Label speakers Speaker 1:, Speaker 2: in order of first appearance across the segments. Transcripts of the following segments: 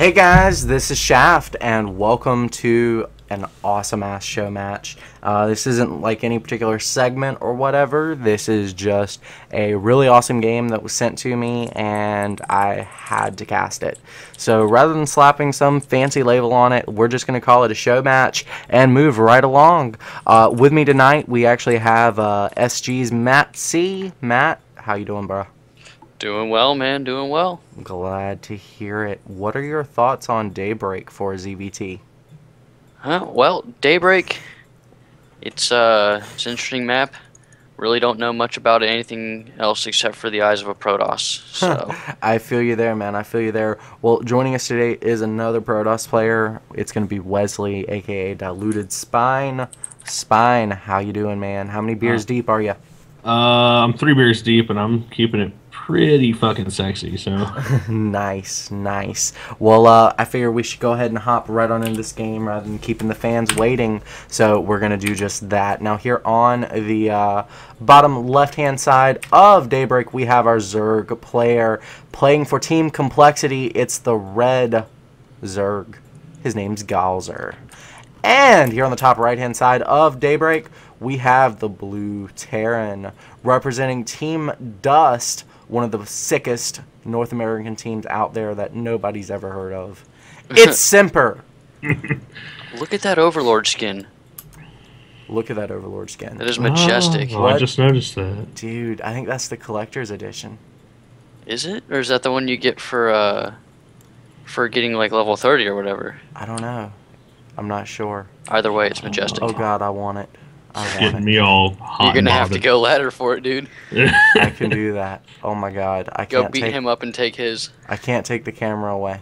Speaker 1: Hey guys, this is Shaft, and welcome to an awesome-ass show match. This isn't like any particular segment or whatever. This is just a really awesome game that was sent to me, and I had to cast it. So rather than slapping some fancy label on it, we're just going to call it a show match and move right along. With me tonight, we actually have SG's Matt C. Matt, how you doing, bro?
Speaker 2: Doing well, man. Doing well.
Speaker 1: Glad to hear it. What are your thoughts on Daybreak for ZVT?
Speaker 2: Well, Daybreak, it's an interesting map. Really don't know much about anything else except for the eyes of a Protoss. So
Speaker 1: I feel you there, man. I feel you there. Well, joining us today is another Protoss player. It's going to be Wesley, aka Diluted Spine. Spine, how you doing, man? How many beers deep are you?
Speaker 3: I'm 3 beers deep, and I'm keeping it pretty fucking sexy, so.
Speaker 1: Nice, nice. Well, I figure we should go ahead and hop right on into this game rather than keeping the fans waiting. So we're going to do just that. Now here on the bottom left-hand side of Daybreak, we have our Zerg player playing for Team Complexity. It's the red Zerg. His name's Goswer. And here on the top right-hand side of Daybreak, we have the blue Terran representing Team Dust, one of the sickest North American teams out there that nobody's ever heard of. It's Semper.
Speaker 2: look at that Overlord skin.
Speaker 1: Look at that Overlord skin.
Speaker 2: That is majestic.
Speaker 3: Oh, I just noticed that.
Speaker 1: Dude, I think that's the collector's edition.
Speaker 2: Is it? Or is that the one you get for getting like level 30 or whatever?
Speaker 1: I don't know. I'm not sure.
Speaker 2: Either way, it's majestic.
Speaker 1: Oh god, I want it. I want
Speaker 3: Getting
Speaker 1: it.
Speaker 3: me all hot.
Speaker 2: You're gonna
Speaker 3: and
Speaker 2: have to
Speaker 3: bothered.
Speaker 2: go ladder for it, dude.
Speaker 1: I can do that. Oh my god, I
Speaker 2: Go
Speaker 1: can't
Speaker 2: beat
Speaker 1: take
Speaker 2: him up and take his.
Speaker 1: I can't take the camera away.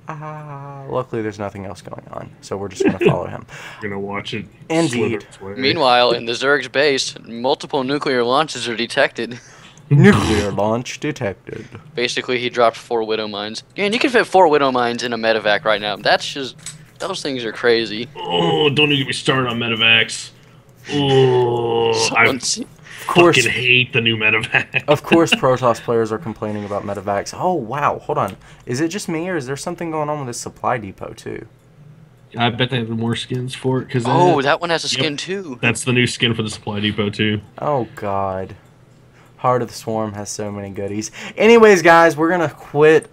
Speaker 1: Luckily there's nothing else going on, so we're just gonna follow him.
Speaker 3: Gonna watch it.
Speaker 1: Indeed.
Speaker 3: slither its way.
Speaker 2: Meanwhile, in the Zerg's base, multiple nuclear launches are detected.
Speaker 1: Nuclear launch detected.
Speaker 2: Basically, he dropped 4 Widow Mines. Man, you can fit 4 Widow Mines in a medevac right now. That's just... Those things are crazy.
Speaker 3: Oh, don't even get me started on medevacs. Oh, I fucking hate the new medevac.
Speaker 1: Of course, Protoss players are complaining about medevacs. Oh, wow. Hold on. Is it just me, or is there something going on with this supply depot, too?
Speaker 3: I bet they have more skins for it.
Speaker 2: Oh, that one has a skin, too.
Speaker 3: That's the new skin for the supply depot, too.
Speaker 1: Oh, God. Heart of the Swarm has so many goodies. Anyways, guys, we're going to quit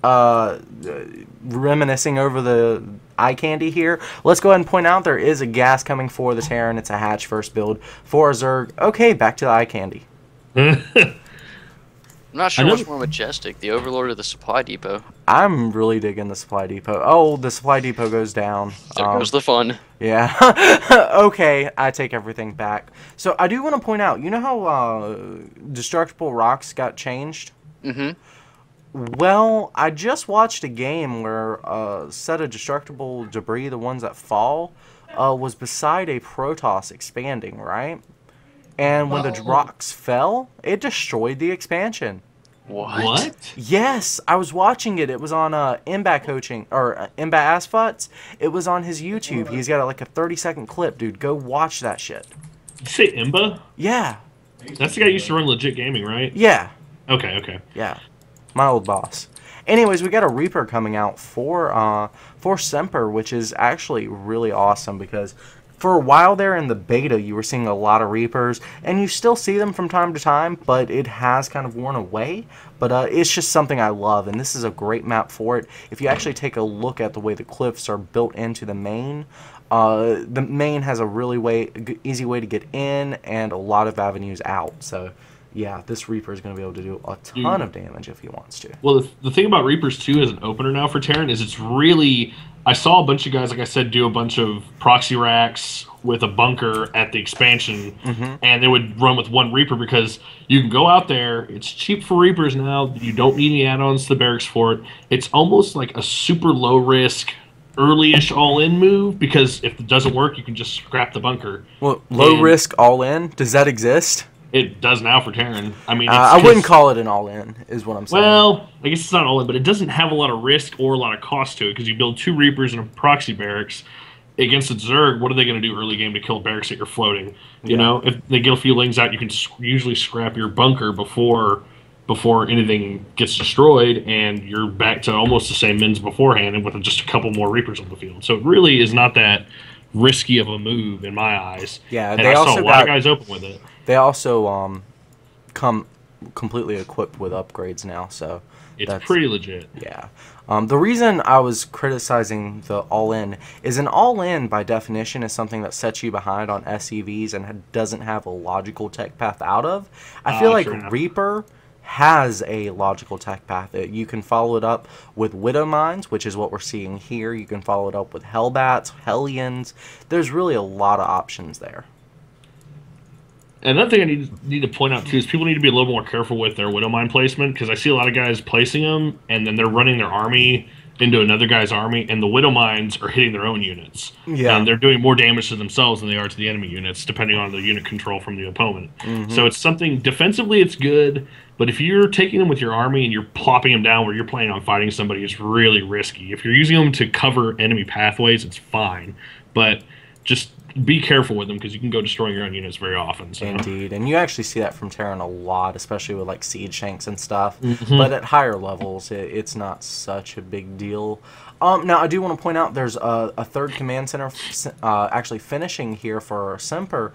Speaker 1: reminiscing over the eye candy here. Let's go ahead and point out there is a gas coming for the Terran. It's a hatch first build for a Zerg. Okay, back to the eye candy.
Speaker 2: I'm not sure what's more majestic, the Overlord or the Supply Depot.
Speaker 1: I'm really digging the supply depot. Oh, the supply depot goes down.
Speaker 2: There goes the fun.
Speaker 1: Yeah. Okay, I take everything back. So I do want to point out, you know how destructible rocks got changed?
Speaker 2: Mm-hmm.
Speaker 1: Well, I just watched a game where a set of destructible debris, the ones that fall, was beside a Protoss expanding, right? And when the rocks fell, it destroyed the expansion.
Speaker 2: What?
Speaker 1: Yes, I was watching it. It was on Imba Coaching, or Imba Asphalt. It was on his YouTube. He's got like a 30-second clip, dude. Go watch that shit.
Speaker 3: Did you say Imba?
Speaker 1: Yeah.
Speaker 3: That's the guy who used to run Legit Gaming, right?
Speaker 1: Yeah.
Speaker 3: Okay.
Speaker 1: Yeah. My old boss. Anyways, we got a Reaper coming out for Semper, which is actually really awesome because for a while there in the beta, you were seeing a lot of Reapers, and you still see them from time to time, but it has kind of worn away. But it's just something I love, and this is a great map for it. If you actually take a look at the way the cliffs are built into the main has a really easy way to get in and a lot of avenues out. So yeah, this Reaper is going to be able to do a ton of damage if he wants to.
Speaker 3: Well, the thing about Reapers, too, as an opener now for Terran is it's really... I saw a bunch of guys, like I said, do a bunch of proxy racks with a bunker at the expansion, and they would run with 1 Reaper because you can go out there. It's cheap for Reapers now. You don't need any add-ons to the barracks for it. It's almost like a super low-risk, early-ish all-in move because if it doesn't work, you can just scrap the bunker.
Speaker 1: Well, low-risk all-in? Does that exist?
Speaker 3: It does now for Terran. I mean,
Speaker 1: I wouldn't call it an all-in, is what I'm saying.
Speaker 3: Well, I guess it's not all-in, but it doesn't have a lot of risk or a lot of cost to it because you build 2 Reapers and a proxy barracks against a Zerg. What are they going to do early game to kill barracks that you're floating? You know, if they get a few lings out, you can usually scrap your bunker before before anything gets destroyed, and you're back to almost the same mins beforehand, and with just a couple more Reapers on the field. So it really is not that risky of a move in my eyes.
Speaker 1: Yeah,
Speaker 3: and
Speaker 1: they
Speaker 3: I saw
Speaker 1: also
Speaker 3: a lot of guys open with it.
Speaker 1: They also come completely equipped with upgrades now, so
Speaker 3: It's pretty legit.
Speaker 1: Yeah. The reason I was criticizing the all-in is an all-in, by definition, is something that sets you behind on SCVs and doesn't have a logical tech path out of. I feel like Reaper has a logical tech path. You can follow it up with Widow Mines, which is what we're seeing here. You can follow it up with Hellbats, Hellions. There's really a lot of options there.
Speaker 3: Another thing I need to point out too is people need to be a little more careful with their Widow Mine placement, because I see a lot of guys placing them and then they're running their army into another guy's army, and the Widow Mines are hitting their own units.
Speaker 1: Yeah.
Speaker 3: And they're doing more damage to themselves than they are to the enemy units, depending on the unit control from the opponent. So it's something, defensively it's good, but if you're taking them with your army and you're plopping them down where you're planning on fighting somebody, it's really risky. If you're using them to cover enemy pathways, it's fine. But just be careful with them, because you can go destroying your own units very often. So.
Speaker 1: Indeed, and you actually see that from Terran a lot, especially with like siege shanks and stuff. But at higher levels, it's not such a big deal. Now, I do want to point out there's a third command center actually finishing here for Semper,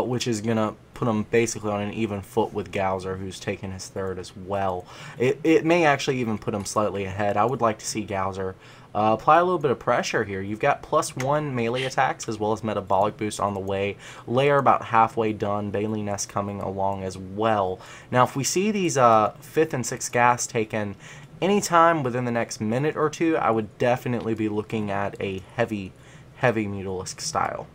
Speaker 1: which is going to put him basically on an even foot with Goswer, who's taken his third as well. It may actually even put him slightly ahead. I would like to see Goswer apply a little bit of pressure here. You've got +1 melee attacks as well as metabolic boost on the way. Lair about halfway done. Bailey Nest coming along as well. Now, if we see these 5th and 6th gas taken anytime within the next minute or two, I would definitely be looking at a heavy Mutalisk style.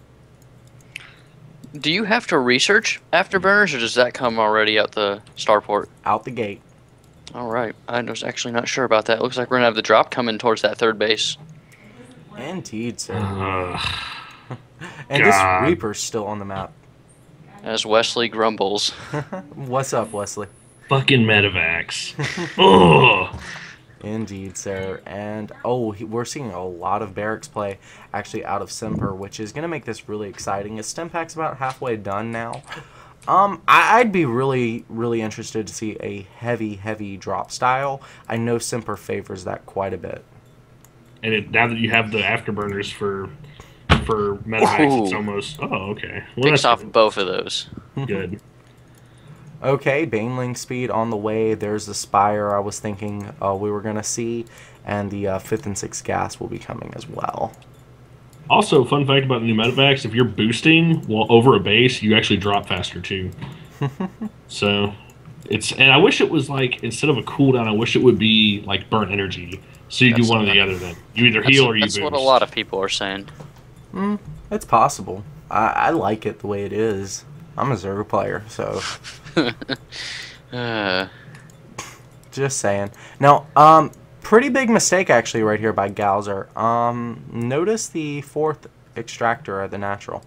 Speaker 2: Do you have to research afterburners, or does that come already out the starport?
Speaker 1: Out the gate.
Speaker 2: All right. I was actually not sure about that. It looks like we're going to have the drop coming towards that third base.
Speaker 1: Indeed, sir.
Speaker 3: God.
Speaker 1: And this Reaper's still on the map.
Speaker 2: As Wesley grumbles.
Speaker 1: What's up, Wesley?
Speaker 3: Fucking medevacs. Ugh.
Speaker 1: Indeed, sir. And, we're seeing a lot of barracks play actually out of Semper, which is going to make this really exciting. His stem pack's about halfway done now. I'd be really interested to see a heavy drop style. I know Semper favors that quite a bit. And
Speaker 3: now that you have the afterburners for medevacs, it's almost... Oh, okay. Well,
Speaker 2: Picks off both of those.
Speaker 3: Good.
Speaker 1: Okay, Baneling speed on the way. There's the Spire I was thinking we were going to see. And the 5th and 6th gas will be coming as well.
Speaker 3: Also, fun fact about the new medevacs, if you're boosting over a base, you actually drop faster too. So, and I wish it was like, instead of a cooldown, I wish it would be like burn energy. So you do one or the other then. You either heal or you boost.
Speaker 2: That's what a lot of people are saying.
Speaker 1: It's possible. I like it the way it is. I'm a Zerg player, so... Just saying. Now, pretty big mistake actually right here by Goswer. Notice the 4th extractor at the natural.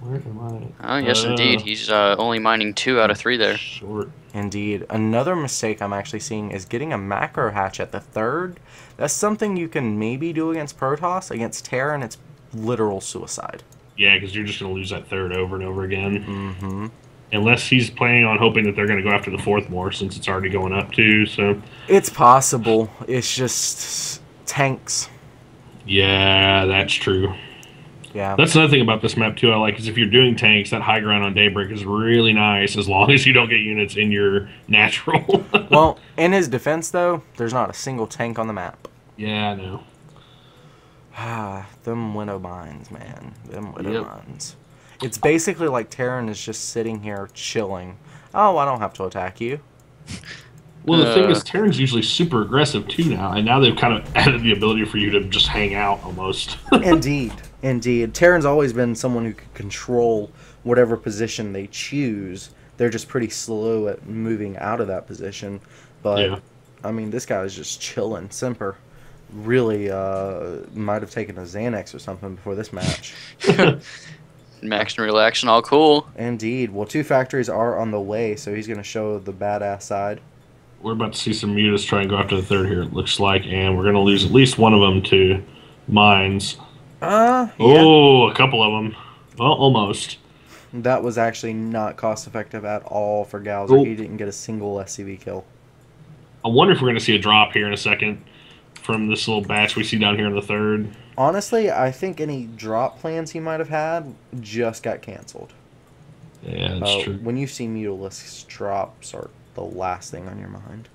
Speaker 3: Where am I?
Speaker 2: Oh, yes, indeed. He's only mining 2 out of 3 there.
Speaker 3: Short.
Speaker 1: Indeed. Another mistake I'm actually seeing is getting a macro hatch at the 3rd. That's something you can maybe do against Protoss. Against Terran, it's literal suicide.
Speaker 3: Yeah, because you're just going to lose that 3rd over and over again. Unless he's planning on hoping that they're going to go after the 4th more, since it's already going up too. So
Speaker 1: it's possible. It's just tanks.
Speaker 3: Yeah, that's true.
Speaker 1: Yeah.
Speaker 3: That's another thing about this map too I like, is if you're doing tanks, that high ground on Daybreak is really nice, as long as you don't get units in your natural.
Speaker 1: Well, in his defense though, there's not a single tank on the map.
Speaker 3: Yeah, I know.
Speaker 1: Them Widow Mines, man. Them Widow Mines. It's basically like Terran is just sitting here chilling. Oh, I don't have to attack you.
Speaker 3: Well, the thing is, Terran's usually super aggressive too now, and now they've kind of added the ability for you to just hang out almost.
Speaker 1: Indeed. Terran's always been someone who can control whatever position they choose. They're just pretty slow at moving out of that position. But, I mean, this guy is just chilling. Semper really might have taken a Xanax or something before this match.
Speaker 2: Max and relaxing, all cool.
Speaker 1: Indeed. Well, 2 factories are on the way, so he's going to show the badass side.
Speaker 3: We're about to see some mutas try and go after the 3rd here, it looks like, and we're going to lose at least one of them to mines.
Speaker 1: Yeah.
Speaker 3: Oh, a couple of them. Well, almost.
Speaker 1: That was actually not cost effective at all for Goswer.
Speaker 3: Oh.
Speaker 1: He didn't get a single SCV kill.
Speaker 3: I wonder if we're going to see a drop here in a second from this little batch we see down here in the third.
Speaker 1: Honestly, I think any drop plans he might have had just got canceled.
Speaker 3: Yeah, that's true.
Speaker 1: When you see Mutalisks, drops are the last thing on your mind.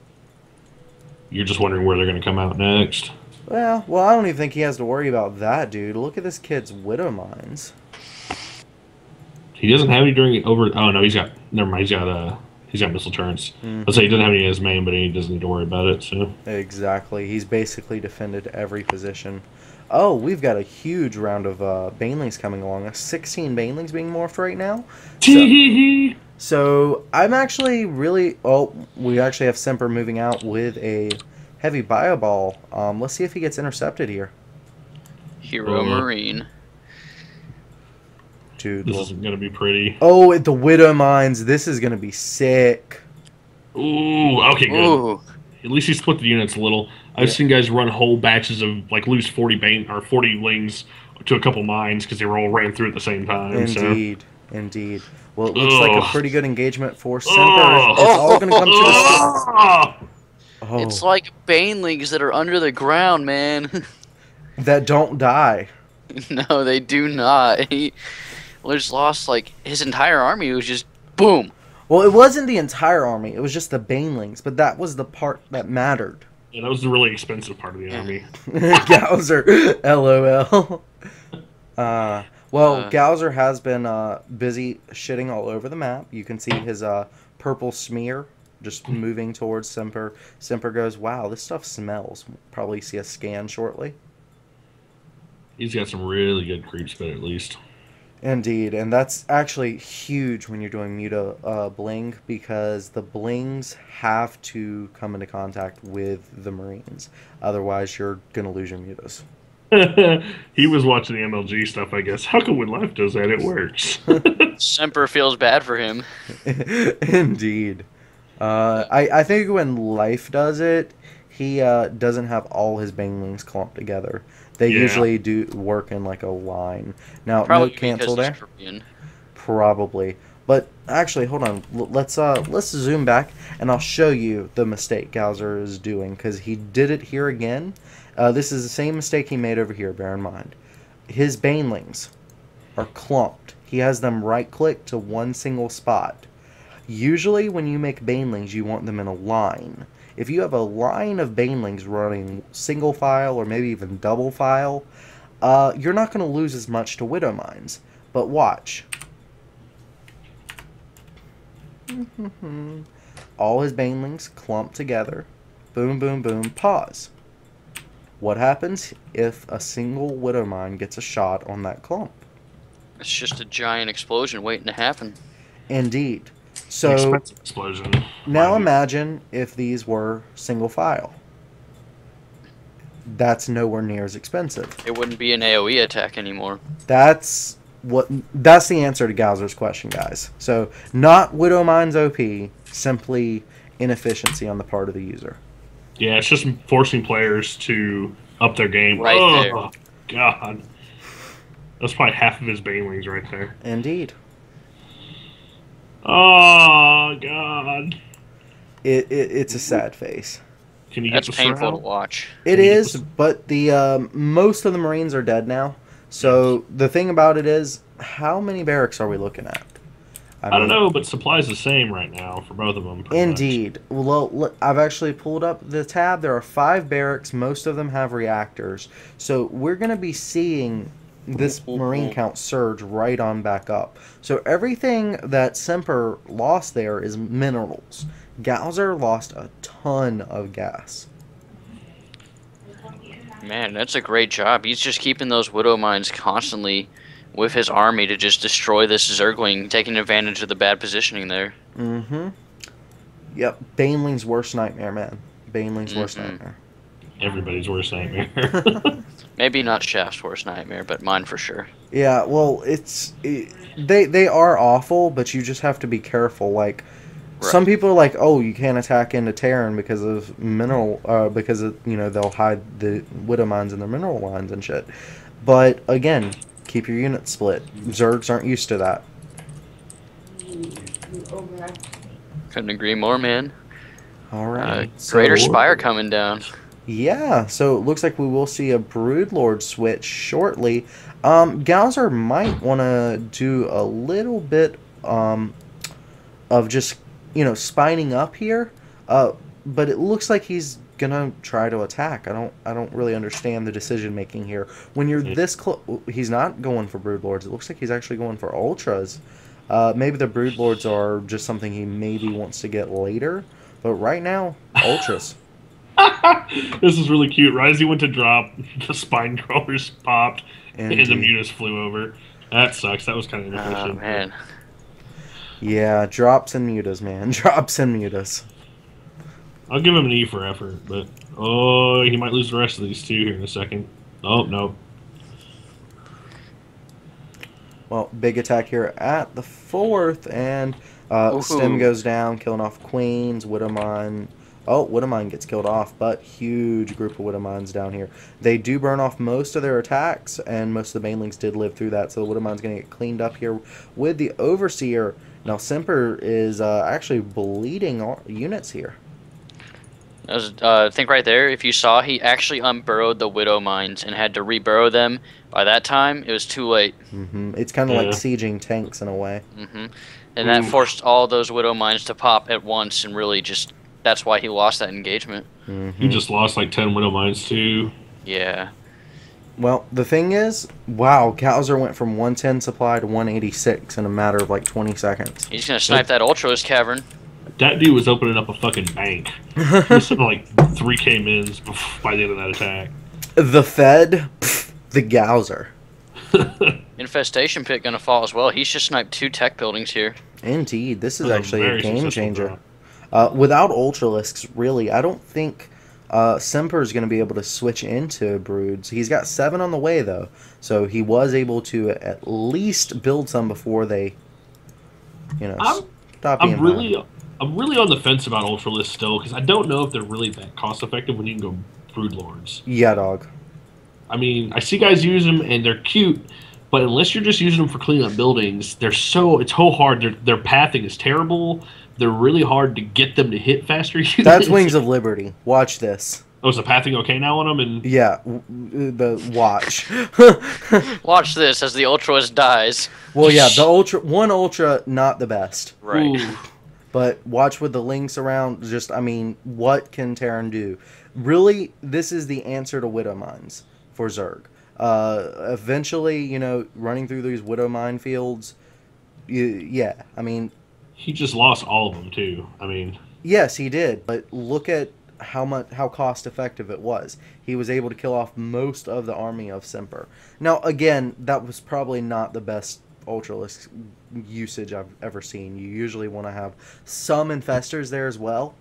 Speaker 3: You're just wondering where they're going to come out next.
Speaker 1: Well, I don't even think he has to worry about that, dude. Look at this kid's Widow Mines.
Speaker 3: He doesn't have any during over. Oh no, he's got. Never mind. He's got missile turrets. Let's say he doesn't have any in his main, but he doesn't need to worry about it. So
Speaker 1: Exactly. He's basically defended every position. Oh, we've got a huge round of Banelings coming along. 16 Banelings being morphed right now. So I'm actually really... Oh, we actually have Semper moving out with a heavy bio ball. Let's see if he gets intercepted here.
Speaker 2: Hero Marine.
Speaker 1: Dude,
Speaker 3: this isn't going to be pretty.
Speaker 1: Oh, at the Widow Mines. This is going to be sick.
Speaker 3: Ooh, okay, good.
Speaker 2: Ooh.
Speaker 3: At least he split the units a little. I've seen guys run whole batches of, like, lose 40 lings to a couple mines because they were all ran through at the same time.
Speaker 1: Indeed. Indeed. Well, it looks like a pretty good engagement for Semper. It's all going to come to the...
Speaker 2: It's like Banelings that are under the ground, man.
Speaker 1: That don't die.
Speaker 2: No, they do not. He just lost, like, his entire army was just boom.
Speaker 1: Well, it wasn't the entire army. It was just the Banelings, but that was the part that mattered.
Speaker 3: Yeah, that was the really expensive part of the army.
Speaker 1: Goswer, LOL. Goswer has been busy shitting all over the map. You can see his purple smear just moving towards Semper. Semper goes, wow, this stuff smells. Probably see a scan shortly.
Speaker 3: He's got some really good creep spit, at least.
Speaker 1: Indeed, and that's actually huge when you're doing bling, because the blings have to come into contact with the Marines. Otherwise, you're going to lose your mutas.
Speaker 3: He was watching the MLG stuff, I guess. How come when Life does that, it works?
Speaker 2: Semper feels bad for him.
Speaker 1: Indeed. I think when Life does it, he doesn't have all his banglings clumped together. They usually do work in like a line. Now,
Speaker 2: Probably
Speaker 1: no cancel there.
Speaker 2: Korean.
Speaker 1: Probably. But actually, hold on. Let's zoom back, and I'll show you the mistake Goswer is doing, because he did it here again. This is the same mistake he made over here, bear in mind. His banelings are clumped. He has them right-click to one single spot. Usually, when you make banelings, you want them in a line. If you have a line of banelings running single file or maybe even double file, you're not going to lose as much to Widow Mines. But watch. All his banelings clump together. Boom, boom, boom, pause. What happens if a single Widow Mine gets a shot on that clump?
Speaker 2: It's just a giant explosion waiting to happen.
Speaker 1: Indeed. So
Speaker 3: explosion.
Speaker 1: Now imagine if these were single file. That's nowhere near as expensive.
Speaker 2: It wouldn't be an AoE attack anymore.
Speaker 1: That's the answer to Goswer's question, guys. So not Widow Mine's OP, simply inefficiency on the part of the user.
Speaker 3: Yeah, it's just forcing players to up their game.
Speaker 2: Right there.
Speaker 3: Oh, God. That's probably half of his banelings right there.
Speaker 1: Indeed.
Speaker 3: Oh, God.
Speaker 1: It's a sad face.
Speaker 3: Can you
Speaker 2: That's
Speaker 3: get the
Speaker 2: painful
Speaker 3: shroud?
Speaker 2: to watch.
Speaker 1: It is, but the most of the Marines are dead now. So the thing about it is, how many barracks are we looking at?
Speaker 3: I don't know, but supply's the same right now for both of them.
Speaker 1: Indeed. Well, look, I've actually pulled up the tab. There are 5 barracks. Most of them have reactors. So we're going to be seeing this Marine count surge right on back up. So everything that Semper lost there is minerals. Goswer lost a ton of gas.
Speaker 2: Man, that's a great job. He's just keeping those Widow Mines constantly with his army to just destroy this Zergling, taking advantage of the bad positioning there.
Speaker 1: Mm-hmm. Yep. Baneling's worst nightmare, man. Baneling's worst nightmare.
Speaker 3: Everybody's worst nightmare.
Speaker 2: Maybe not Shaft's worst nightmare, but mine for sure.
Speaker 1: Yeah, well, they are awful, but you just have to be careful. Like, some people are like, oh, you can't attack into Terran because of mineral, because of, they'll hide the Widow Mines in their mineral lines and shit. But again, keep your units split. Zergs aren't used to that.
Speaker 2: Couldn't agree more, man.
Speaker 1: All right.
Speaker 2: Greater
Speaker 1: So-
Speaker 2: Spire coming down.
Speaker 1: Yeah, so it looks like we will see a Broodlord switch shortly. Goswer might want to do a little bit of just, spining up here, but it looks like he's gonna try to attack. I don't really understand the decision making here. When you're this close, he's not going for Broodlords. It looks like he's actually going for Ultras. Maybe the Broodlords are just something he maybe wants to get later, but right now, Ultras.
Speaker 3: This is really cute. Right as he went to drop, the spine crawlers popped, and the mutas flew over. That sucks. That was kind of inefficient.
Speaker 2: Oh, man.
Speaker 1: Yeah, drops and mutas, man. Drops and mutas.
Speaker 3: I'll give him an E for effort, but oh, he might lose the rest of these two here in a second. Oh, no.
Speaker 1: Well, big attack here at the 4th, and Stem goes down, killing off Queens, Widowmine. Oh, Widowmine gets killed off, but huge group of Widowmines down here. They do burn off most of their attacks, and most of the Banelings did live through that, so the Widowmine's going to get cleaned up here with the Overseer. Now, Semper is actually bleeding units here.
Speaker 2: I think right there, if you saw, he actually unburrowed the Widow Mines and had to reburrow them. By that time, it was too late.
Speaker 1: It's kind of like sieging tanks in a way.
Speaker 2: And that forced all those Widow Mines to pop at once, and really just, that's why he lost that engagement.
Speaker 3: He just lost like 10 Widow Mines too.
Speaker 2: Yeah.
Speaker 1: Well, the thing is, wow, Goswer went from 110 supply to 186 in a matter of like 20 seconds.
Speaker 2: He's going to snipe that Ultros cavern.
Speaker 3: That dude was opening up a fucking bank. He was something like 3K mins by the end of that attack.
Speaker 1: The Fed, the Goswer.
Speaker 2: Infestation Pit going to fall as well. He's just sniped 2 tech buildings here.
Speaker 1: Indeed, this is
Speaker 3: That's
Speaker 1: actually a game changer.
Speaker 3: drop.
Speaker 1: Without Ultralisks, really, I don't think Semper is going to be able to switch into Broods. He's got 7 on the way, though, so he was able to at least build some before they, stop being bad.
Speaker 3: I'm really on the fence about Ultralisk still, because I don't know if they're really that cost effective when you can go Broodlords.
Speaker 1: Yeah, dog.
Speaker 3: I mean, I see guys use them and they're cute, but unless you're just using them for cleaning up buildings, it's so hard. Their pathing is terrible. They're really hard to get them to hit faster.
Speaker 1: That's Wings of Liberty. Watch this.
Speaker 3: Oh, is the pathing okay now on them? And
Speaker 1: yeah, the watch.
Speaker 2: Watch this as the Ultras dies.
Speaker 1: Well, yeah, the one Ultra, not the best.
Speaker 2: Right.
Speaker 3: Ooh.
Speaker 1: But watch with the links around. What can Terran do? Really, this is the answer to Widow Mines for Zerg. Eventually, running through these Widow Mine fields, he
Speaker 3: just lost all of them too. I mean,
Speaker 1: yes, he did. But look at how cost effective it was. He was able to kill off most of the army of Semper. Now, again, that was probably not the best Ultralisk usage I've ever seen. You usually want to have some infestors there as well.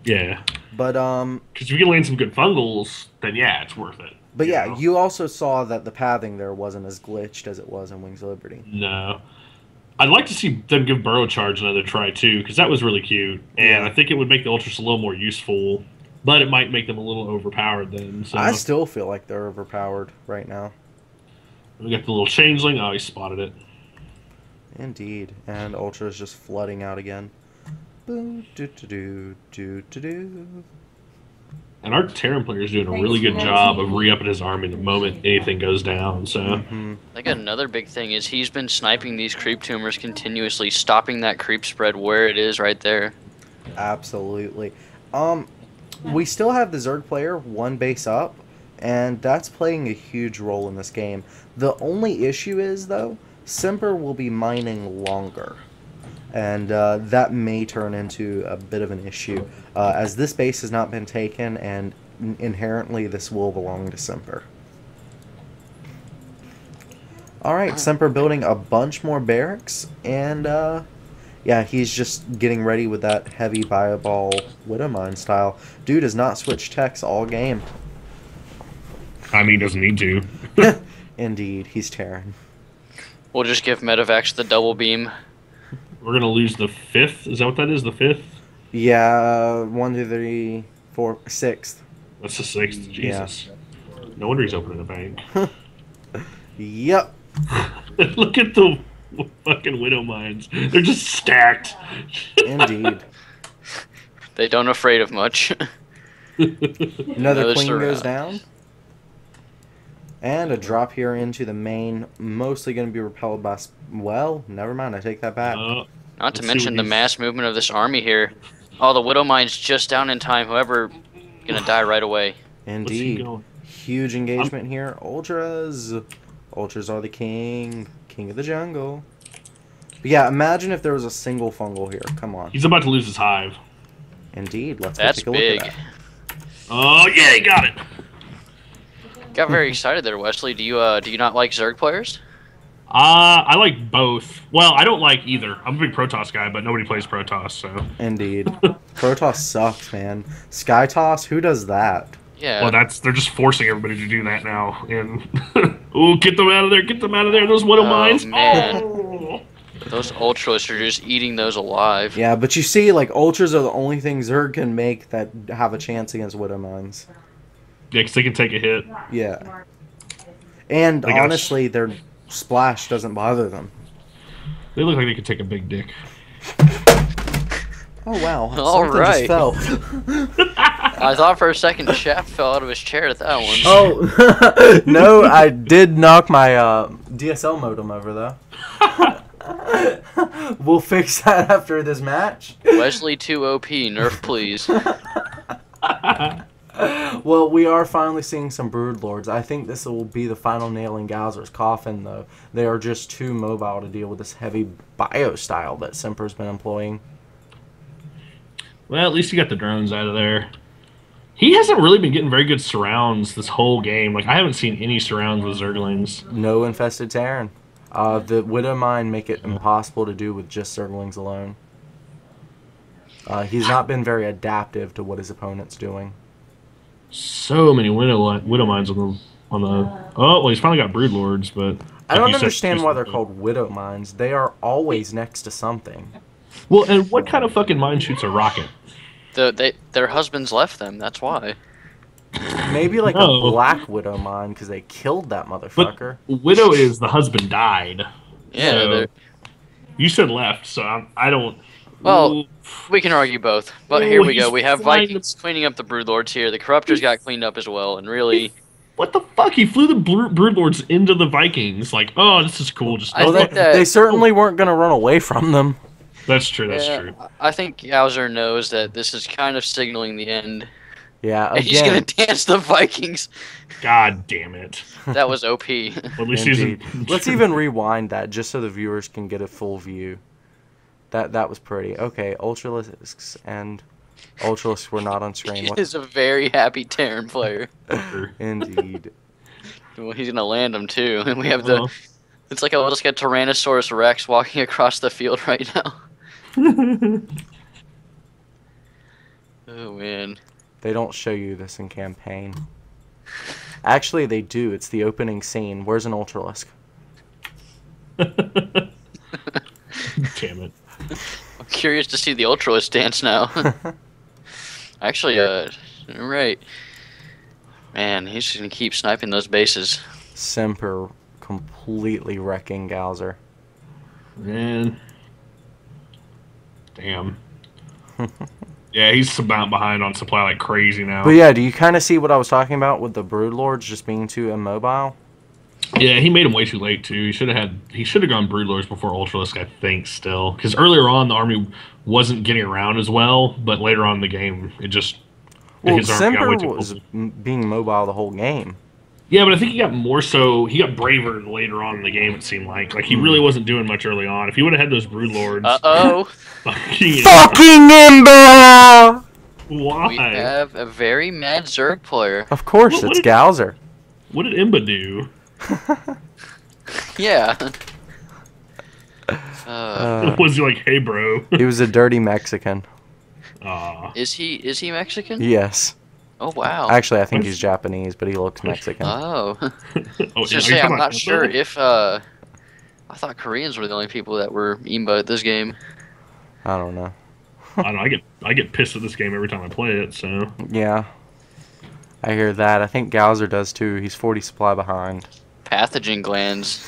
Speaker 3: yeah.
Speaker 1: But
Speaker 3: Because if you can land some good fungals, then yeah, it's worth it.
Speaker 1: But yeah, you also saw that the pathing there wasn't as glitched as it was in Wings of Liberty.
Speaker 3: No. I'd like to see them give Burrow Charge another try, too, because that was really cute. And I think it would make the Ultras a little more useful, but it might make them a little overpowered then. So
Speaker 1: I still feel like they're overpowered right now.
Speaker 3: we got the little changeling. Oh, he spotted it.
Speaker 1: Indeed. And Ultra is just flooding out again. Boo, do, do, do, do, do, do.
Speaker 3: And our Terran player is doing a really good job of re-upping his army the moment anything goes down. So
Speaker 2: I think another big thing is he's been sniping these creep tumors continuously, stopping that creep spread where it is right there.
Speaker 1: Absolutely. We still have the Zerg player 1 base up, and that's playing a huge role in this game. The only issue is, though, Semper will be mining longer. And that may turn into a bit of an issue, as this base has not been taken, and inherently this will belong to Semper. Alright, Semper building a bunch more barracks, and yeah, he's just getting ready with that heavy Fireball Widowmine style. Dude has not switched techs all game.
Speaker 3: I mean, he doesn't need to.
Speaker 1: Indeed, he's Terran.
Speaker 2: We'll just give Medivacs the double beam.
Speaker 3: We're going to lose the 5th. Is that what that is, the 5th?
Speaker 1: Yeah, 1, 2, 3, 4, 6th.
Speaker 3: That's the 6th. Jesus. No wonder he's opening a bank.
Speaker 1: Yep.
Speaker 3: Look at the fucking widow mines. They're just stacked.
Speaker 1: Indeed.
Speaker 2: They don't afraid of much.
Speaker 1: Another queen goes down. And a drop here into the main. Mostly going to be repelled by... Well, never mind. I take that back.
Speaker 2: Not to mention the mass movement of this army here. Oh, the widow mine's just down in time. Whoever gonna die right away.
Speaker 1: Indeed. Huge engagement here. Ultras. Ultras are the king. King of the jungle. But yeah, imagine if there was a single fungal here. Come on.
Speaker 3: He's about to lose his hive.
Speaker 1: Indeed. Let's
Speaker 2: That's
Speaker 1: take a look
Speaker 2: big.
Speaker 1: at that.
Speaker 3: Oh, yeah, he got it.
Speaker 2: Got very excited there, Wesley. Do you not like Zerg players?
Speaker 3: I like both. Well, I don't like either. I'm a big Protoss guy, but nobody plays Protoss, so.
Speaker 1: Indeed. Protoss sucks, man. Sky Toss, who does that?
Speaker 2: Yeah.
Speaker 3: Well, they're just forcing everybody to do that now. And ooh, get them out of there! Get them out of there! Those widow mines!
Speaker 2: Man.
Speaker 3: Oh!
Speaker 2: Those ultras are just eating those alive.
Speaker 1: Yeah, but you see, like, Ultras are the only thing Zerg can make that have a chance against Widow Mines.
Speaker 3: Yeah, because they can take a hit.
Speaker 1: Yeah. And honestly, their splash doesn't bother them.
Speaker 3: They look like they could take a big dick.
Speaker 1: Oh, wow.
Speaker 2: All
Speaker 1: Something
Speaker 2: right.
Speaker 1: just fell.
Speaker 2: I thought for a second Shaft fell out of his chair at that one.
Speaker 1: Oh, no, I did knock my DSL modem over, though. We'll fix that after this match.
Speaker 2: Wesley 2 OP, nerf please.
Speaker 1: Well, we are finally seeing some Broodlords. I think this will be the final nail in Goswer's coffin, though. They are just too mobile to deal with this heavy bio style that Semper's been employing.
Speaker 3: Well, at least you got the drones out of there. He hasn't really been getting very good surrounds this whole game. Like, I haven't seen any surrounds with Zerglings.
Speaker 1: No infested Terran. The Widow Mine make it impossible to do with just Zerglings alone. He's not been very adaptive to what his opponent's doing.
Speaker 3: So many widow mines on the. Oh, well, he's finally got Broodlords, but
Speaker 1: I don't understand why they're called Widow Mines. They are always next to something.
Speaker 3: Well, and what kind of fucking mine shoots a rocket?
Speaker 2: Their husbands left them. That's why.
Speaker 1: Maybe like a Black Widow Mine because they killed that motherfucker.
Speaker 3: But Widow is the husband died.
Speaker 2: Yeah.
Speaker 3: So you said left, so I don't.
Speaker 2: Well,
Speaker 3: Ooh.
Speaker 2: we can argue both. But here we
Speaker 3: he's
Speaker 2: go. We have
Speaker 3: flying
Speaker 2: Vikings cleaning up the Broodlords here. The Corruptors got cleaned up as well, and really.
Speaker 3: What the fuck? He flew the Broodlords into the Vikings. Like, oh, this is cool. Just
Speaker 2: I think that
Speaker 1: they certainly weren't going to run away from them.
Speaker 3: That's true. That's true.
Speaker 2: I think Goswer knows that this is kind of signaling the end.
Speaker 1: Yeah,
Speaker 2: And he's gonna dance the Vikings.
Speaker 3: God damn it.
Speaker 2: That was OP.
Speaker 3: Well, at least he's
Speaker 1: Let's even rewind that just so the viewers can get a full view. That was pretty. Okay, Ultralisks and Ultralisks were not on screen.
Speaker 2: He is a very happy Terran player.
Speaker 1: Indeed.
Speaker 2: Well, he's gonna land them too. And we have the. It's like let's get Tyrannosaurus Rex walking across the field right now. Oh man.
Speaker 1: They don't show you this in campaign. Actually, they do. It's the opening scene. Where's an Ultralisk?
Speaker 3: Damn it.
Speaker 2: I'm curious to see the Ultralisk dance now. Actually, right. Man, he's just gonna keep sniping those bases.
Speaker 1: Semper completely wrecking Goswer.
Speaker 3: Man. Damn. Yeah, he's about behind on supply like crazy now.
Speaker 1: But yeah, do you kind of see what I was talking about with the Broodlords just being too immobile?
Speaker 3: Yeah, he made him way too late too. He should have gone Broodlords before Ultralisk, I think, still. Because earlier on the army wasn't getting around as well, but later on in the game it just
Speaker 1: his army got way too was being mobile the whole game.
Speaker 3: Yeah, but I think he got braver later on in the game, it seemed like. Like, he really wasn't doing much early on. If he would have had those Broodlords...
Speaker 2: Uh-oh.
Speaker 1: Fucking Imba!
Speaker 3: Why?
Speaker 2: We have a very mad Zerg player.
Speaker 1: Of course, it's Goswer.
Speaker 3: What did Imba do?
Speaker 2: Yeah.
Speaker 3: Was he like, hey, bro?
Speaker 1: He was a dirty Mexican.
Speaker 2: Is he Mexican?
Speaker 1: Yes.
Speaker 2: Oh, wow.
Speaker 1: Actually, I think he's Japanese, but he looks Mexican.
Speaker 2: Oh.
Speaker 3: Oh,
Speaker 2: Just say, I'm not sure if, I thought Koreans were the only people that were Imba at this game.
Speaker 1: I don't know.
Speaker 3: I don't know, I get pissed at this game every time I play it, so...
Speaker 1: Yeah. I hear that. I think Goswer does too. He's 40 supply behind.
Speaker 2: Pathogen glands.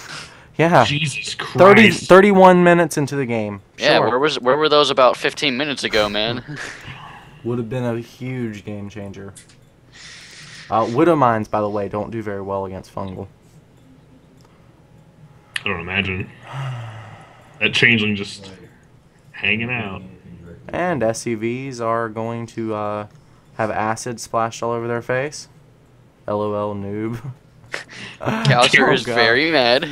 Speaker 1: Yeah.
Speaker 3: Jesus
Speaker 1: 30,
Speaker 3: Christ.
Speaker 1: 31 minutes into the game.
Speaker 2: Yeah,
Speaker 1: Sure.
Speaker 2: where were those about 15 minutes ago, man?
Speaker 1: Would have been a huge game changer. Widow Mines, by the way, don't do very well against fungal.
Speaker 3: I don't imagine. That changeling just hanging out.
Speaker 1: And SCVs are going to have acid splashed all over their face. LOL noob.
Speaker 2: Goswer
Speaker 1: Oh,
Speaker 2: is
Speaker 1: God.
Speaker 2: very mad.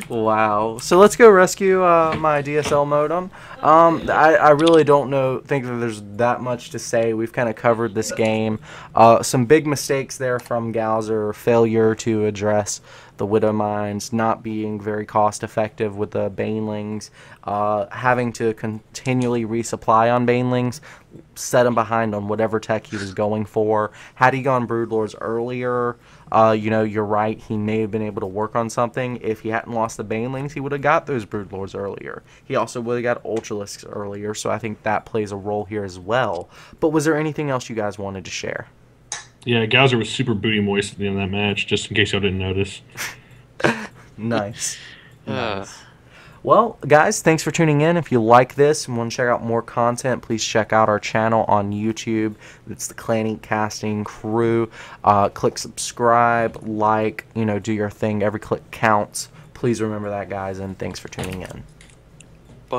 Speaker 1: Wow. So let's go rescue my DSL modem. I really don't think that there's that much to say. We've kind of covered this game. Some big mistakes there from Goswer. Failure to address the Widow Mines, not being very cost effective with the Banelings, having to continually resupply on Banelings, set him behind on whatever tech he was going for. Had he gone Broodlords earlier, you know, you're right, he may have been able to work on something. If he hadn't lost the Banelings, he would have got those Broodlords earlier. He also would have got Ultralisks earlier, so I think that plays a role here as well. But was there anything else you guys wanted to share?
Speaker 3: Yeah, Goswer was super booty moist at the end of that match, just in case y'all didn't notice.
Speaker 1: Nice. Nice. Well, guys, thanks for tuning in. If you like this and want to check out more content, please check out our channel on YouTube. It's the Clan Eat Casting crew. Click subscribe, like, you know, do your thing. Every click counts. Please remember that, guys, and thanks for tuning in.